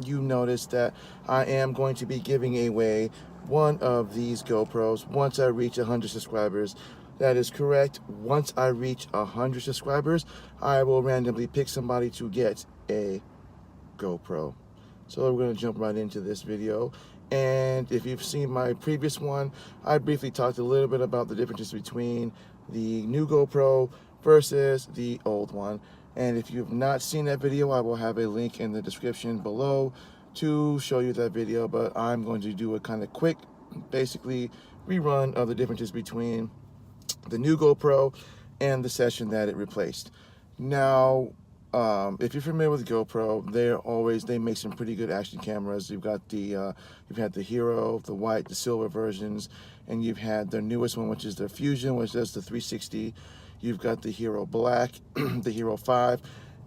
you noticed that I am going to be giving away one of these GoPros once I reach 100 subscribers. That is correct. Once I reach 100 subscribers, I will randomly pick somebody to get a GoPro. So we're going to jump right into this video. And if you've seen my previous one, I briefly talked a little bit about the differences between the new GoPro versus the old one. And if you've not seen that video, I will have a link in the description below to show you that video. But I'm going to do a kind of quick, basically, rerun of the differences between the new GoPro and the session that it replaced. Now, if you're familiar with GoPro, they make some pretty good action cameras. You've got the you've had the Hero, the white, the silver versions, and you've had their newest one, which is their Fusion, which does the 360. You've got the Hero Black, the Hero5,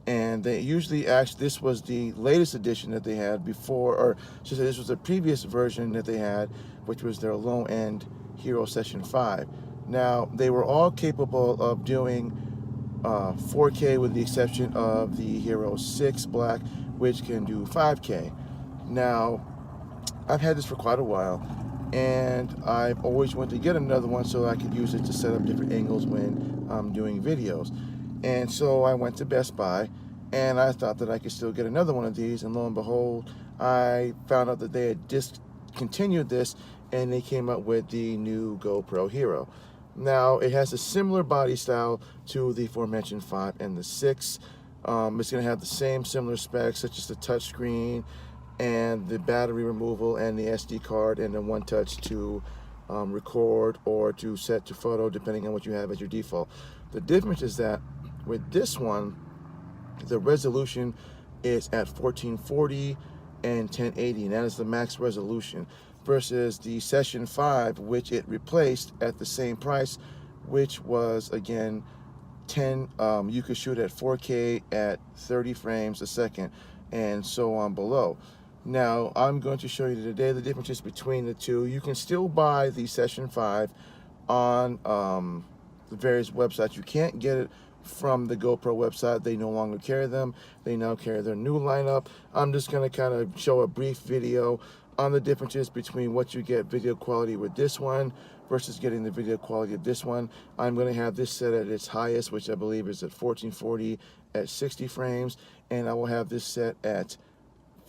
and they usually this was the latest edition that they had before, or should say this was the previous version that they had, which was their low-end Hero Session 5. Now, they were all capable of doing 4K with the exception of the Hero 6 Black, which can do 5K. Now, I've had this for quite a while, and I've always wanted to get another one so I could use it to set up different angles when I'm doing videos. And so I went to Best Buy, and I thought that I could still get another one of these, and lo and behold, I found out that they had discontinued this, and they came up with the new GoPro Hero. Now, it has a similar body style to the aforementioned 5 and the 6. It's going to have the same similar specs, such as the touchscreen and the battery removal and the SD card and the one touch to record or to set to photo, depending on what you have as your default. The difference is that with this one, the resolution is at 1440 and 1080, and that is the max resolution, versus the Session 5, which it replaced at the same price, which was, again, you could shoot at 4K at 30 frames a second, and so on below. Now, I'm going to show you today the differences between the two. You can still buy the Session 5 on the various websites. You can't get it from the GoPro website. They no longer carry them. They now carry their new lineup. I'm just going to kind of show a brief video on the differences between what you get video quality with this one versus getting the video quality of this one. I'm going to have this set at its highest, which I believe is at 1440 at 60 frames, and I will have this set at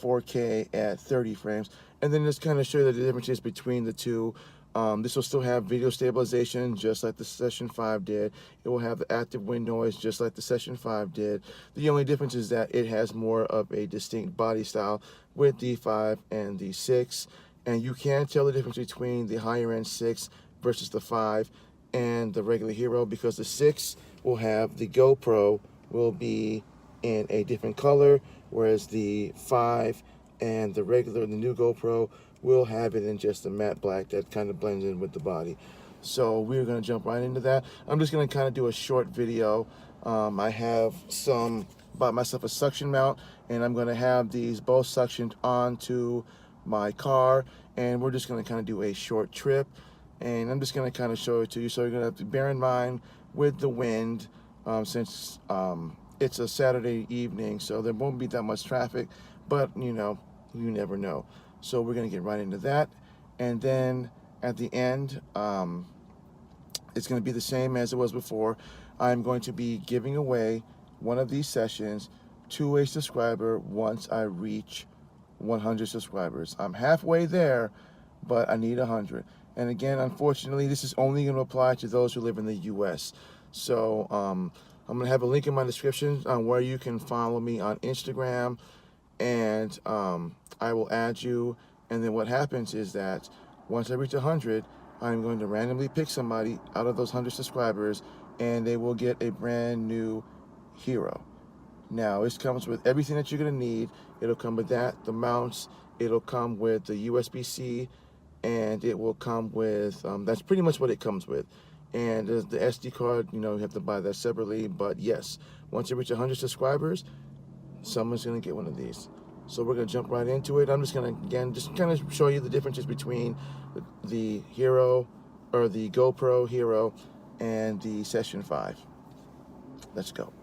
4K at 30 frames, and then just kind of show you the differences between the two. This will still have video stabilization just like the Session 5 did. It will have the active wind noise just like the Session 5 did. The only difference is that it has more of a distinct body style with the 5 and the 6. And you can tell the difference between the higher end 6 versus the 5 and the regular Hero, because the 6 will have the GoPro will be in a different color, whereas the 5 and the new GoPro will have it in just a matte black that kind of blends in with the body. So we're going to jump right into that. I'm just going to kind of do a short video. I have bought myself a suction mount, and I'm going to have these both suctioned onto my car, and we're just going to kind of do a short trip, and I'm just going to kind of show it to you. So you're going to have to bear in mind with the wind, since it's a Saturday evening, so there won't be that much traffic, but you never know. So we're going to get right into that, and then at the end, it's going to be the same as it was before. I'm going to be giving away one of these sessions to a subscriber once I reach 100 subscribers. I'm halfway there, but I need 100. And again, unfortunately, this is only going to apply to those who live in the US. So I'm going to have a link in my description on where you can follow me on Instagram, and I will add you. And then what happens is that once I reach 100, I'm going to randomly pick somebody out of those 100 subscribers, and they will get a brand new Hero. Now, this comes with everything that you're going to need. It'll come with that, the mounts, it'll come with the USB-C, and it will come with, that's pretty much what it comes with. And the SD card, you have to buy that separately. But yes, once you reach 100 subscribers, someone's going to get one of these. So we're going to jump right into it. I'm just going to, again, just kind of show you the differences between the Hero, or the GoPro Hero, and the Session 5. Let's go.